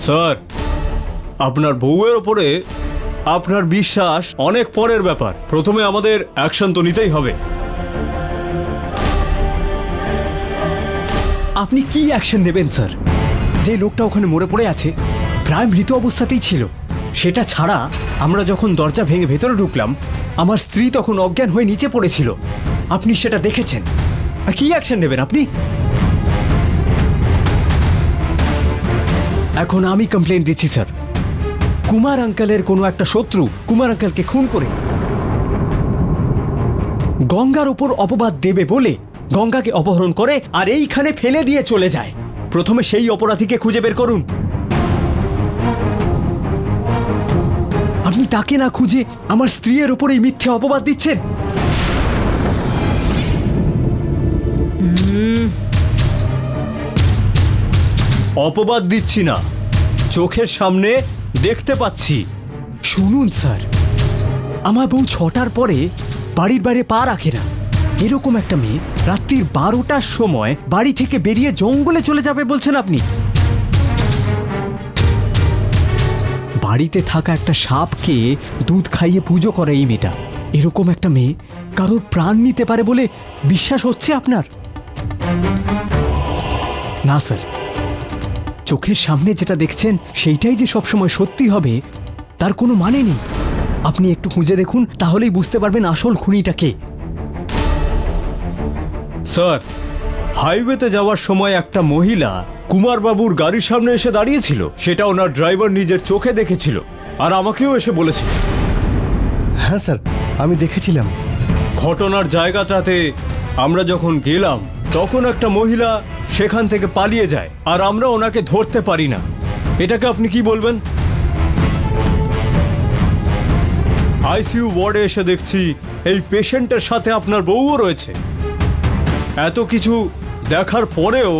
Sir, আপনার বউয়ের ওপরে আপনার বিশ্বাস অনেক পরের ব্যাপার। প্রথমে আমাদের অ্যাকশন তো নিতেই হবে। আপনি কি অ্যাকশন নেবেন স্যার? যে লোকটা ওখানে মরে পড়ে আছে প্রায় মৃত অবস্থাতেই ছিল। সেটা ছাড়া আমরা যখন দরজা ভেঙে ভেতরে ঢুকলাম আমার স্ত্রী তখন অজ্ঞান হয়ে নিচে পড়েছিল। আপনি সেটা দেখেছেন। আর কি অ্যাকশন নেবেন আপনি? এখন আমি কমপ্লেন দিচ্ছি স্যার। কুমার আঙ্কেলের কোনো একটা শত্রু কুমার আঙ্কেলকে খুন করে গঙ্গার উপর অপবাদ দেবে বলে গঙ্গাকে অপহরণ করে আর এইখানে ফেলে দিয়ে চলে যায়। প্রথমে সেই অপরাধীকে খুঁজে বের করুন। আপনি তাকে না খুঁজে আমার স্ত্রীর উপর এই মিথ্যে অপবাদ দিচ্ছেন। অপবাদ দিচ্ছি না, চোখের সামনে দেখতে পাচ্ছি। শুনুন স্যার, আমার বউ 6টার পরে বাড়ির বাইরে পা রাখে না। এরকম একটা মেয়ে রাত্রির 12টার সময় বাড়ি থেকে বেরিয়ে জঙ্গলে চলে যাবে বলছেন আপনি? বাড়িতে থাকা একটা সাপকে দুধ খাইয়ে পুজো করে এই মেয়েটা। এরকম একটা মেয়ে কারোর প্রাণ নিতে পারে বলে বিশ্বাস হচ্ছে আপনার? না স্যার, চোখের সামনে যেটা দেখছেন সেইটাই যে সবসময় সত্যি হবে তার কোনো মানে নেই। আপনি একটু খুঁজে দেখুন, তাহলেই বুঝতে পারবেন আসল খুনিটা কে। স্যার, হাইওয়েতে যাওয়ার সময় একটা মহিলা কুমারবাবুর গাড়ির সামনে এসে দাঁড়িয়েছিল, সেটা ওনার ড্রাইভার নিজের চোখে দেখেছিল আর আমাকেও এসে বলেছিল। হ্যাঁ স্যার, আমি দেখেছিলাম। ঘটনার জায়গাটাতে আমরা যখন গেলাম তখন একটা মহিলা সেখান থেকে পালিয়ে যায় আর আমরা ওনাকে ধরতে পারি না। এটাকে আপনি কি বলবেন? আইসিইউ ওয়ার্ডে এসে দেখছি এই পেশেন্টের সাথে আপনার বউও রয়েছে। এত কিছু দেখার পরেও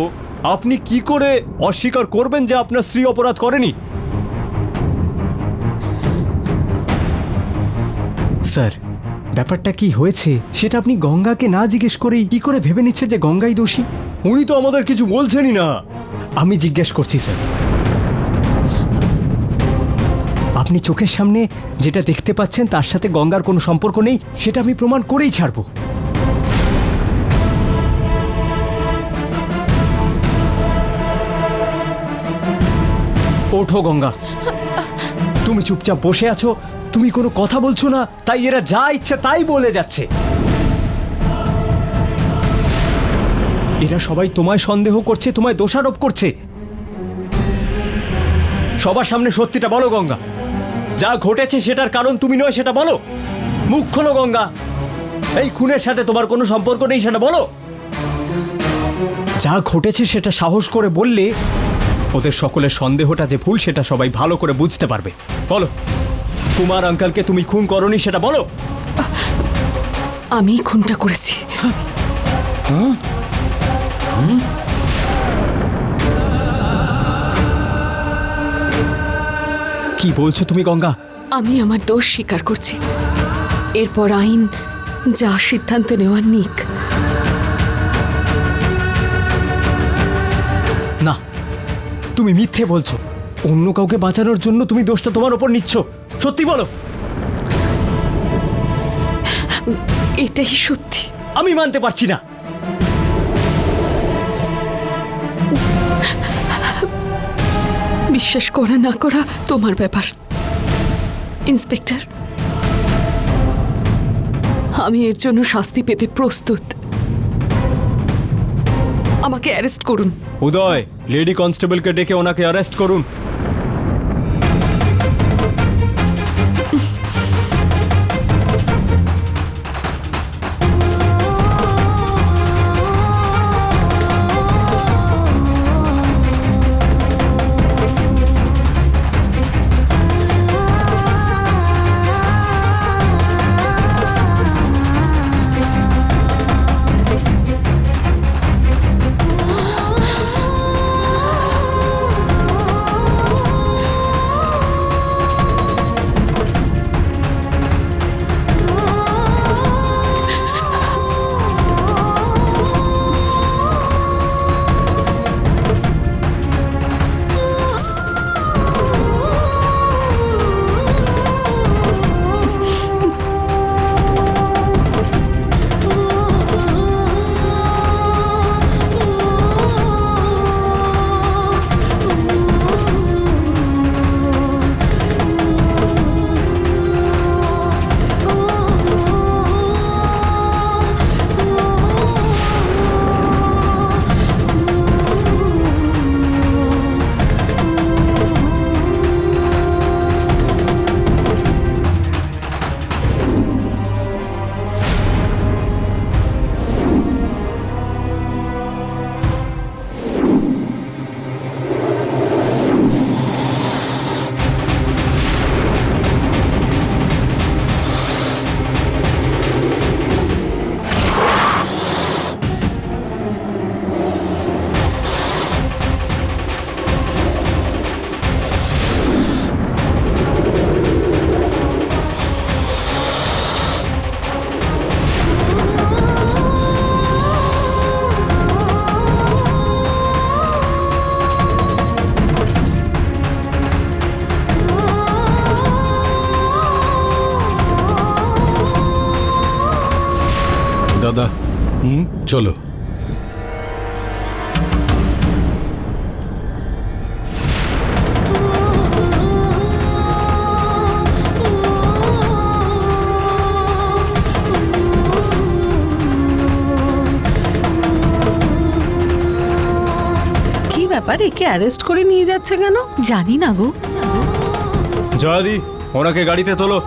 আপনি কি করে অস্বীকার করবেন যে আপনার স্ত্রী অপরাধ করেনি? স্যার, ব্যাপারটা কি হয়েছে সেটা আপনি গঙ্গাকে না জিজ্ঞেস করেই কি করে ভেবে নিচ্ছে যে গঙ্গাই দোষী? উনি তো আমাদের কিছু বলছেনই না। আমি জিজ্ঞেস করছি স্যার। আপনি চোখের সামনে যেটা দেখতে পাচ্ছেন তার সাথে গঙ্গার কোনো সম্পর্ক নেই, সেটা আমি প্রমাণ করেই ছাড়ব। ওঠো গঙ্গা, তুমি চুপচাপ বসে আছো, তুমি কোনো কথা বলছো না, তাই এরা যা ইচ্ছা তাই বলে যাচ্ছে। এরা সবাই তোমায় সন্দেহ করছে, তোমায় দোষারোপ করছে। সবার সামনে সত্যিটা বলো গঙ্গা। যা ঘটেছে সেটার কারণ তুমি নয় সেটা বলো। মুখ খোলো গঙ্গা। এই খুনের সাথে তোমার কোনো সম্পর্ক নেই সেটা বলো। যা ঘটেছে সেটা সাহস করে বললে ওদের সকলের সন্দেহটা যে ভুল সেটা সবাই ভালো করে বুঝতে পারবে। বলো, কুমার আঙ্কেলকে তুমি খুন করনি সেটা বলো। আমি খুনটা করেছি। কি বলছো তুমি গঙ্গা? আমি আমার দোষ স্বীকার করছি। এরপর আইন যা সিদ্ধান্ত নেওয়ার নিক। না, তুমি মিথ্যে বলছো। অন্য কাউকে বাঁচানোর জন্য তুমি দোষটা তোমার ওপর নিচ্ছ। সত্যি বলো। এটাই সত্যি। আমি মানতে পারছি না। বিশ্বাস করা না করা তোমার ব্যাপার। ইন্সপেক্টর, আমি এর জন্য শাস্তি পেতে প্রস্তুত। আমাকে অ্যারেস্ট করুন। উদয়, লেডি কনস্টেবলকে ডেকে ওনাকে অ্যারেস্ট করুন। চলো। কি ব্যাপার, একে অ্যারেস্ট করে নিয়ে যাচ্ছে কেন? জানি না গো। জয়াদি, ওনাকে গাড়িতে তোলো।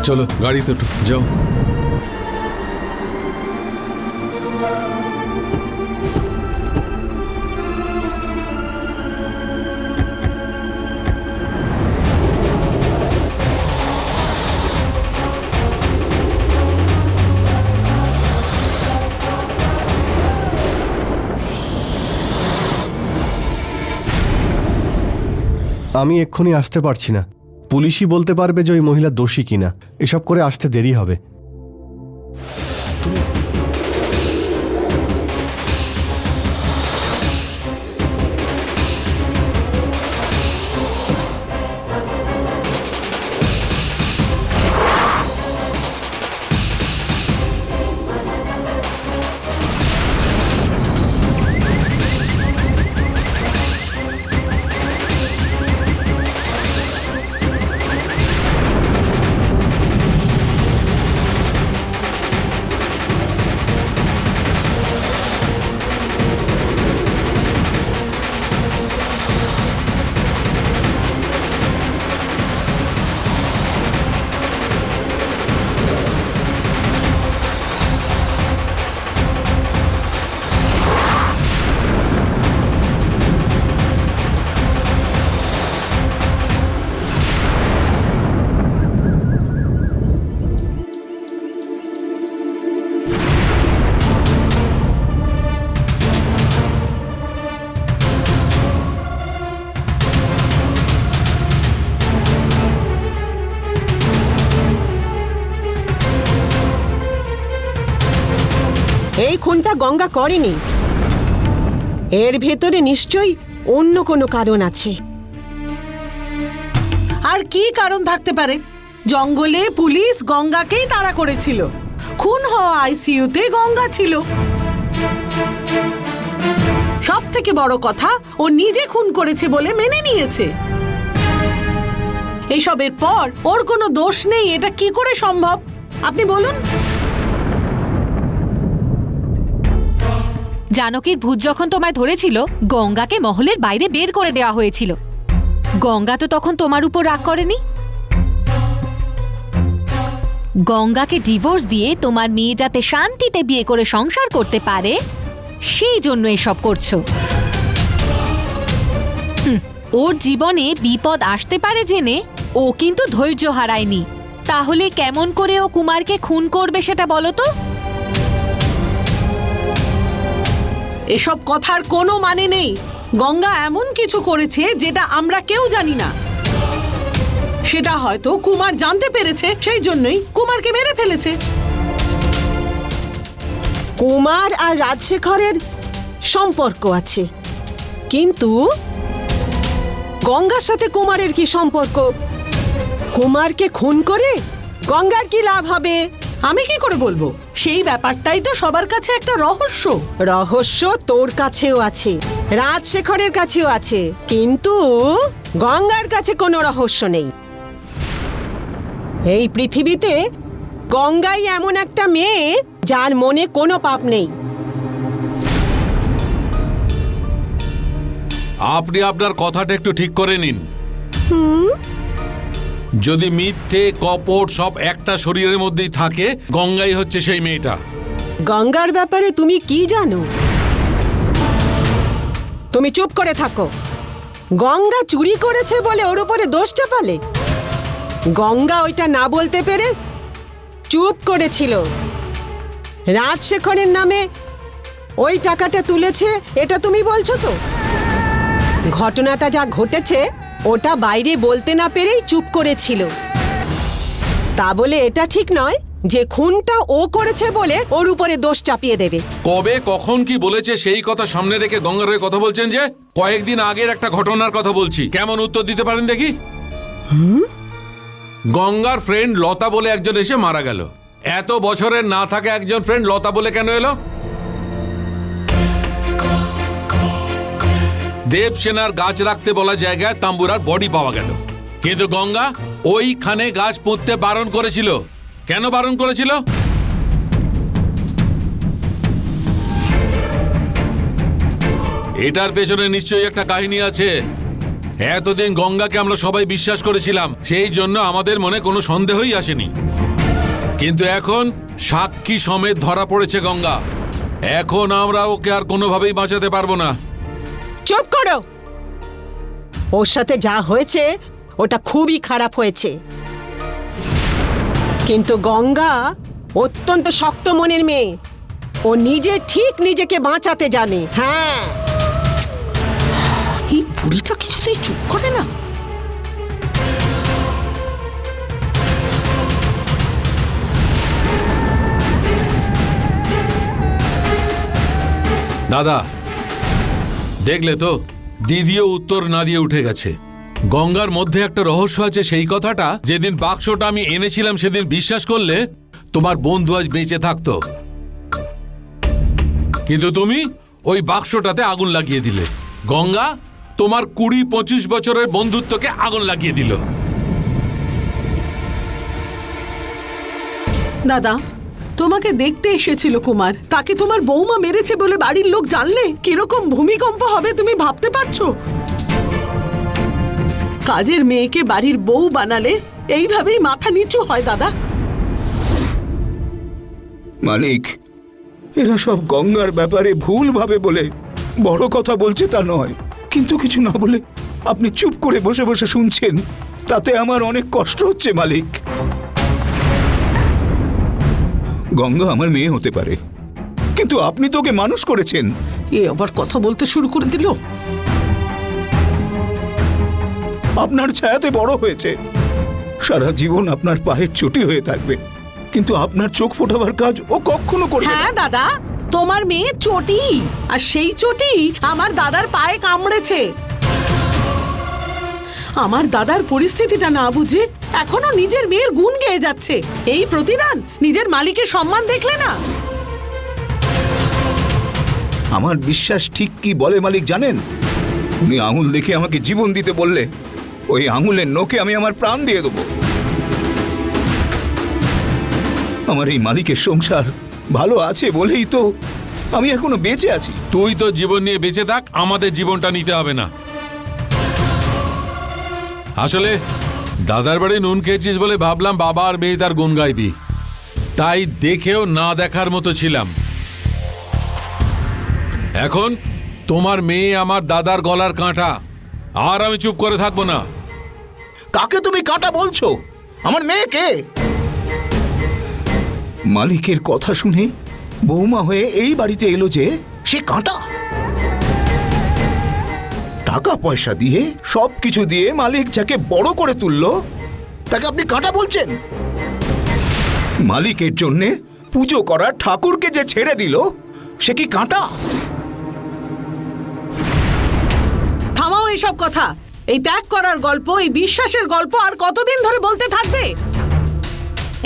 চলো গাড়িতে উঠো, যাও। আমি এক্ষুনি আসতে পারছি না। পুলিশই বলতে পারবে যে ওই মহিলা দোষী কিনা। এসব করে আসতে দেরি হবে। এই খুনটা গঙ্গা করেনি। এর ভেতরে নিশ্চয়ই অন্য কোনো কারণ আছে। আর কি কারণ থাকতে পারে? জঙ্গলে পুলিশ গঙ্গাকেই তাড়া করেছিল। খুন হওয়া আইসিইউতে গঙ্গা ছিল। সব থেকে বড় কথা, ও নিজে খুন করেছে বলে মেনে নিয়েছে। এইসবের পর ওর কোনো দোষ নেই, এটা কি করে সম্ভব আপনি বলুন? জানকীর ভূত যখন তোমায় ধরেছিল, গঙ্গাকে মহলের বাইরে বের করে দেওয়া হয়েছিল। গঙ্গা তো তখন তোমার উপর রাগ করেনি। গঙ্গাকে ডিভোর্স দিয়ে তোমার মেয়ে যাতে শান্তিতে বিয়ে করে সংসার করতে পারে, সেই জন্য এসব করছো। ওর জীবনে বিপদ আসতে পারে জেনে ও কিন্তু ধৈর্য হারায়নি। তাহলে কেমন করে ও কুমারকে খুন করবে সেটা বলো তো? এসব কথার কোনো মানে নেই। গঙ্গা এমন কিছু করেছে যেটা আমরা কেউ জানি না। সেটা হয়তো কুমার জানতে পেরেছে, সেই জন্যই কুমারকে মেরে ফেলেছে। কুমার আর রাজশেখরের সম্পর্ক আছে, কিন্তু গঙ্গার সাথে কুমারের কি সম্পর্ক? কুমারকে খুন করে গঙ্গার কি লাভ হবে? আমি কি করে বলবো? সেই ব্যাপারটাই তো সবার কাছে একটা রহস্য। রহস্য তোর কাছেও আছে, রাজশেখরের কাছেও আছে, কিন্তু গঙ্গার কাছে কোনো রহস্য নেই। এই পৃথিবীতে গঙ্গাই এমন একটা মেয়ে যার মনে কোনো পাপ নেই। আপনি আপনার কথাটা একটু ঠিক করে নিন। যদি মিথ্যে কপট সব একটা শরীরের মধ্যেই থাকে, গঙ্গাই হচ্ছে সেই মেয়েটা। গঙ্গার ব্যাপারে তুমি কি জানো? তুমি চুপ করে থাকো। গঙ্গা চুরি করেছে বলে ওর উপরে দোষ চাপালে? গঙ্গা ওইটা না বলতে পেরে চুপ করেছিল। রাজশেখরের নামে ওই টাকাটা তুলেছে, এটা তুমি বলছো তো? ঘটনাটা যা ঘটেছে ওটা বাইরে বলতে না পেরেই চুপ করেছিল। তা বলে এটা ঠিক নয় যে খুনটা ও করেছে বলে ওর উপরে দোষ চাপিয়ে দেবে। কবে কখন কি বলেছে সেই কথা সামনে রেখে গঙ্গার হয়ে কথা বলছেন যে? কয়েকদিন আগের একটা ঘটনার কথা বলছি, কেমন উত্তর দিতে পারেন দেখি? গঙ্গার ফ্রেন্ড লতা বলে একজন এসে মারা গেল। এত বছরের না থাকা একজন ফ্রেন্ড লতা বলে কেন এলো? দেবসেনার গাছ রাখতে বলা জায়গায় তাম্বুরার বডি পাওয়া গেল, কিন্তু গঙ্গা ওইখানে গাছ পুঁততে বারণ করেছিল। কেন বারণ করেছিল? এটার পেছনে নিশ্চয়ই একটা কাহিনী আছে। এতদিন গঙ্গাকে আমরা সবাই বিশ্বাস করেছিলাম, সেই জন্য আমাদের মনে কোনো সন্দেহই আসেনি। কিন্তু এখন সাক্ষী সমেত ধরা পড়েছে গঙ্গা। এখন আমরা ওকে আর কোনোভাবেই বাঁচাতে পারবো না। চুপ করো। ওর সাথে যা হয়েছে ওটা খুবই খারাপ হয়েছে, কিন্তু গঙ্গা অত্যন্ত শক্ত মনের মেয়ে। ও নিজে ঠিক নিজেকে বাঁচাতে জানে। হ্যাঁ, এই বুড়িটা কিছুতেই চুপ করে না। দাদা, দেখলে তো, দিদিও উত্তর না দিয়ে উঠে গেছে। গঙ্গার মধ্যে একটা রহস্য আছে, সেই কথাটা যেদিন বাক্সটা আমি এনেছিলাম সেদিন বিশ্বাস করলে তোমার বন্ধু আজ বেঁচে থাকতো। কিন্তু তুমি ওই বাক্সটাতে আগুন লাগিয়ে দিলে। গঙ্গা তোমার 20-25 বছরের বন্ধুত্বকে আগুন লাগিয়ে দিল। দাদা, তোমাকে দেখতে এসেছিল কুমার, তাকে তোমার বৌমা মেরেছে বলে বাড়ির লোক জানলে কিরকম ভূমিকম্প হবে তুমি ভাবতে পারছো? কাজের মেয়েকে বাড়ির বউ বানালে এইভাবেই মাথা নিচু হয় দাদা। মালিক, এরা সব গঙ্গার ব্যাপারে ভুলভাবে বলে বড় কথা বলছে তা নয়, কিন্তু কিছু না বলে আপনি চুপ করে বসে বসে শুনছেন, তাতে আমার অনেক কষ্ট হচ্ছে মালিক। গঙ্গা আমার মেয়ে হতে পারে, কিন্তু আপনি তো ওকে মানুষ করেছেন। এ আবার কথা বলতে শুরু করে দিল। আপনার ছায়াতে বড় হয়েছে, সারা জীবন আপনার পায়ের চটি হয়ে থাকবে, কিন্তু আপনার চোখ ফোটাবার কাজ ও কখনো করবে না। হ্যাঁ দাদা, তোমার মেয়ে চটি, আর সেই চটি আমার দাদার পায়ে কামড়েছে। আমার দাদার পরিস্থিতিটা না বুঝে এখনো নিজের মেয়ের গুণ গেয়ে যাচ্ছে। এই প্রতিদান নিজের মালিকের সম্মান দেখলে না? আমার বিশ্বাস ঠিক কি বলে মালিক জানেন? উনি আঙুল দেখে আমাকে জীবন দিতে বললে ওই আঙুলের নোকে আমি আমার প্রাণ দিয়ে দেবো। আমার এই মালিকের সংসার ভালো আছে বলেই তো আমি এখনো বেঁচে আছি। তুই তো জীবন নিয়ে বেঁচে থাক, আমাদের জীবনটা নিতে হবে না। আসলে দাদার বাড়ি নুন খেয়েছিস বলে ভাবলাম বাবা আর মেয়ে তার গুণ গাইবি, তাই দেখেও না দেখার মতো ছিলাম। এখন তোমার মেয়ে আমার দাদার গলার কাঁটা, আর আমি চুপ করে থাকবো না। কাকে তুমি কাঁটা বলছো? আমার মেয়েকে? মালিকের কথা শুনে বৌমা হয়ে এই বাড়িতে এলো যে সে কাঁটা? টাকা পয়সা দিয়ে সবকিছু দিয়ে মালিক যাকে বড় করে তুললো তাকে আপনি কাঁটা বলছেন? মালিকের জন্যে পুজো করা ঠাকুরকে যে ছেড়ে দিল সে কি কাঁটা? থামাও এইসব কথা। এই ত্যাগ করার গল্প, এই বিশ্বাসের গল্প আর কতদিন ধরে বলতে থাকবে?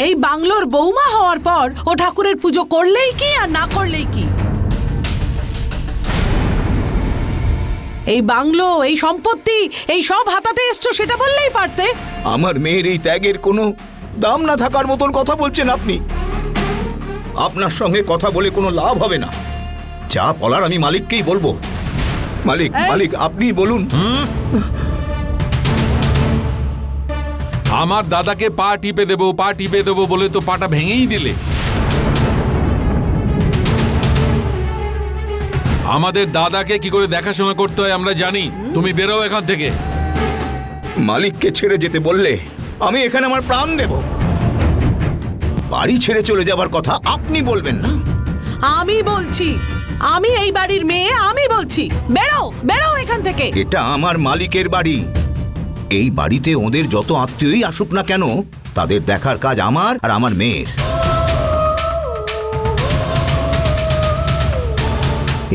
এই বাংলোর বৌমা হওয়ার পর ও ঠাকুরের পুজো করলেই কি আর না করলেই কি? এই বাংলো, এই সম্পত্তি, এই সব হাতাতে এসছো সেটা বললেই পারতে। আমার মেয়ের এই ত্যাগের কোনো দাম না থাকার মতন কথা বলছেন আপনি। আপনার সঙ্গে কথা বলে কোনো লাভ হবে না। যা বলার আমি মালিককেই বলবো। মালিক, মালিক আপনি বলুন। আমার দাদাকে পা টিপে দেবো বলে তো পাটা ভেঙেই দিলে। আমাদের দাদাকে কি করে দেখাশোনা করতে হয় আমরা জানি। তুমি বেরো এখান থেকে। মালিককে ছেড়ে যেতে বললে আমি এখানে আমার প্রাণ দেব। বাড়ি ছেড়ে চলে যাবার কথা আপনি বলবেন না। আমি বলছি, আমি এই বাড়ির মেয়ে, আমি বলছি বেরো, বেরো এখান থেকে। এটা আমার মালিকের বাড়ি। এই বাড়িতে ওদের যত আত্মীয়ই আসুক না কেন তাদের দেখার কাজ আমার আর আমার মেয়ের।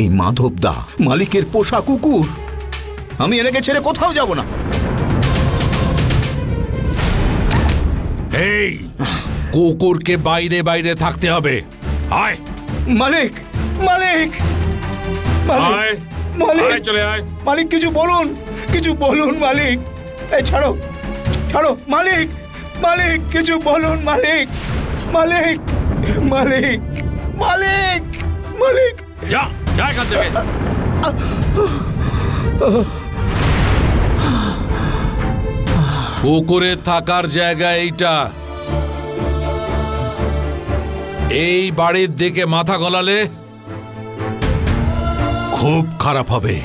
এই মাধবদা মালিকের পোষা কুকুর, আমি এনেকে ছেড়ে কোথাও যাব না। এই কুকুরকে বাইরে বাইরে থাকতে হবে। আয় মালিক, মালিক, মালিক, আয়, মালিক, আয়, চলে আয়। মালিক কিছু বলুন, কিছু বলুন মালিক। এই ছাড়ো, ছাড়ো মালিক, মালিক কিছু বলুন মালিক, মালিক, মালিক, মালিক, মালিক। যা যা এখান থেকে। কুকুরের থাকার জায়গা এইটা। এই বাড়ির দিকে মাথা গলালে খুব খারাপ হবে।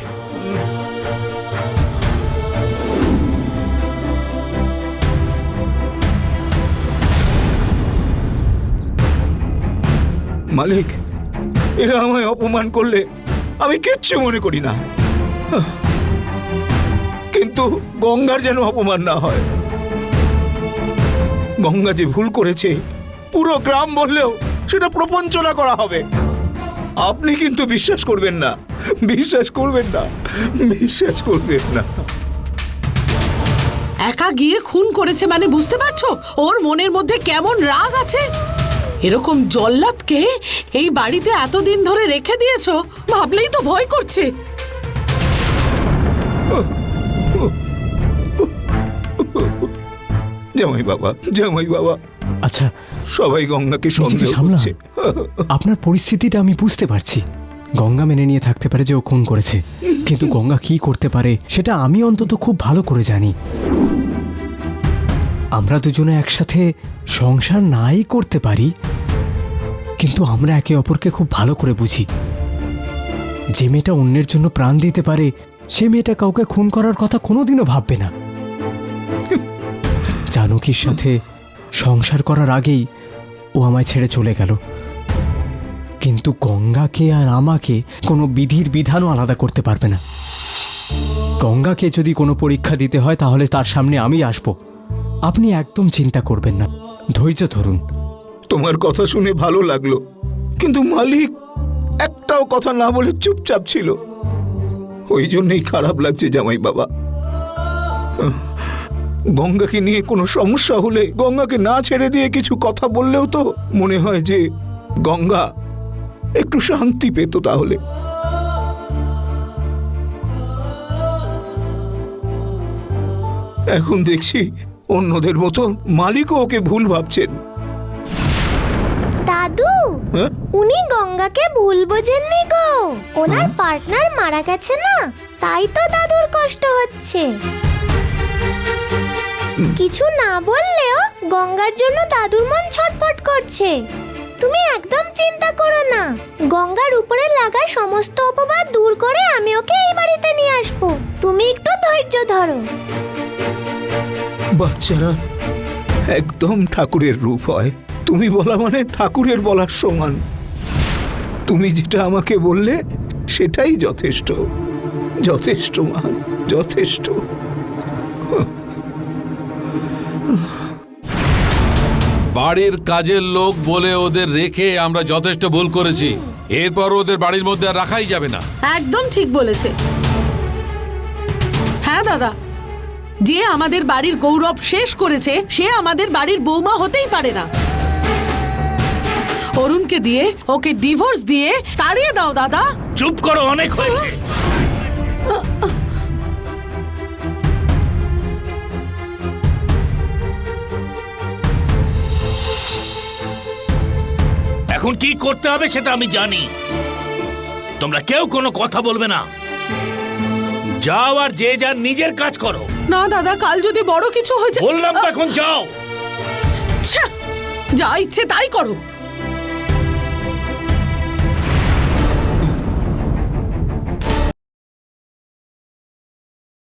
মালিক, এরা আমায় অপমান করলে আমি কিচ্ছু মনে করি না, কিন্তু গঙ্গার যেন অপমান না হয়। গঙ্গা যে ভুল করেছে পুরো গ্রাম বললেও সেটা প্রপঞ্চনা করা হবে। আপনি কিন্তু বিশ্বাস করবেন না, বিশ্বাস করবেন না, বিশ্বাস করবেন না। একা গিয়ে খুন করেছে মানে বুঝতে পারছো ওর মনের মধ্যে কেমন রাগ আছে? এরকম জল্লাদকে এই বাড়িতে এতদিন ধরে রেখে দিয়েছো ভাবলেই তো ভয় করছে। জামাই বাবা, জামাই বাবা, আচ্ছা, সবাই গঙ্গাকে নিজেকে সন্দেহ সামলান। করছে। আপনার পরিস্থিতিটা আমি বুঝতে পারছি। গঙ্গা মেনে নিয়ে থাকতে পারে যে ও খুন করেছে, কিন্তু গঙ্গা কি করতে পারে সেটা আমি অন্তত খুব ভালো করে জানি। আমরা দুজনে একসাথে সংসার নাই করতে পারি, কিন্তু আমরা একে অপরকে খুব ভালো করে বুঝি। যে মেয়েটা অন্যের জন্য প্রাণ দিতে পারে সে মেয়েটা কাউকে খুন করার কথা কোনোদিনও ভাববে না। জানকীর সাথে সংসার করার আগেই ও আমায় ছেড়ে চলে গেল, কিন্তু গঙ্গাকে আর আমাকে কোনো বিধির বিধানও আলাদা করতে পারবে না। গঙ্গাকে যদি কোনো পরীক্ষা দিতে হয় তাহলে তার সামনে আমি আসব। আপনি একদম চিন্তা করবেন না, ধৈর্য ধরুন। তোমার কথা শুনে ভালো লাগলো, কিন্তু মালিক একটাও কথা না বলে চুপচাপ ছিল। ওই জন্যই খারাপ লাগছে জামাই বাবা। গঙ্গাকে নিয়ে কোনো সমস্যা হলে গঙ্গাকে না ছেড়ে দিয়ে কিছু কথা বললেও তো মনে হয় যে গঙ্গা একটু শান্তি পেত। তাহলে এখন দেখছি অন্যদের মতো মালিকও ওকে ভুল ভাবছেন। দাদু, হ্যাঁ? উনি গঙ্গাকে ভুল বোঝেননি গো। ওনার পার্টনার মারা গেছে না, তাই তো দাদুর কষ্ট হচ্ছে। কিছু না বললেও গঙ্গার জন্য দাদুর মন ছটফট করছে। তুমি একদম চিন্তা করো না, গঙ্গার উপরে লাগা সমস্ত অপবাদ দূর করে আমি ওকে এই বাড়িতে নিয়ে আসবো। তুমি একটু ধৈর্য ধরো। বাচ্চারা একদম ঠাকুরের রূপ হয়। তুমি বলা মানে ঠাকুরের বলার সমান। তুমি যেটা আমাকে বললে সেটাই যথেষ্ট। যথেষ্ট মা, যথেষ্ট। বাড়ির কাজের লোক বলে ওদের রেখে আমরা যথেষ্ট ভুল করেছি। এরপর ওদের বাড়ির মধ্যে আর রাখাই যাবে না। একদম ঠিক বলেছে। হ্যাঁ দাদা, যে আমাদের বাড়ির গৌরব শেষ করেছে সে আমাদের বাড়ির বৌমা হতেই পারে না। অরুণকে দিয়ে ওকে ডিভোর্স দিয়ে তাড়িয়ে দাও দাদা। চুপ করো, অনেক হয়েছে। এখন কি করতে হবে সেটা আমি জানি। তোমরা কেউ কোনো কথা বলবে না। যাও আর যে যার নিজের কাজ করো। না দাদা, কাল যদি বড় কিছু হয়েছে। বললাম তো এখন যাও। ছ্যা, যা ইচ্ছে তাই করো।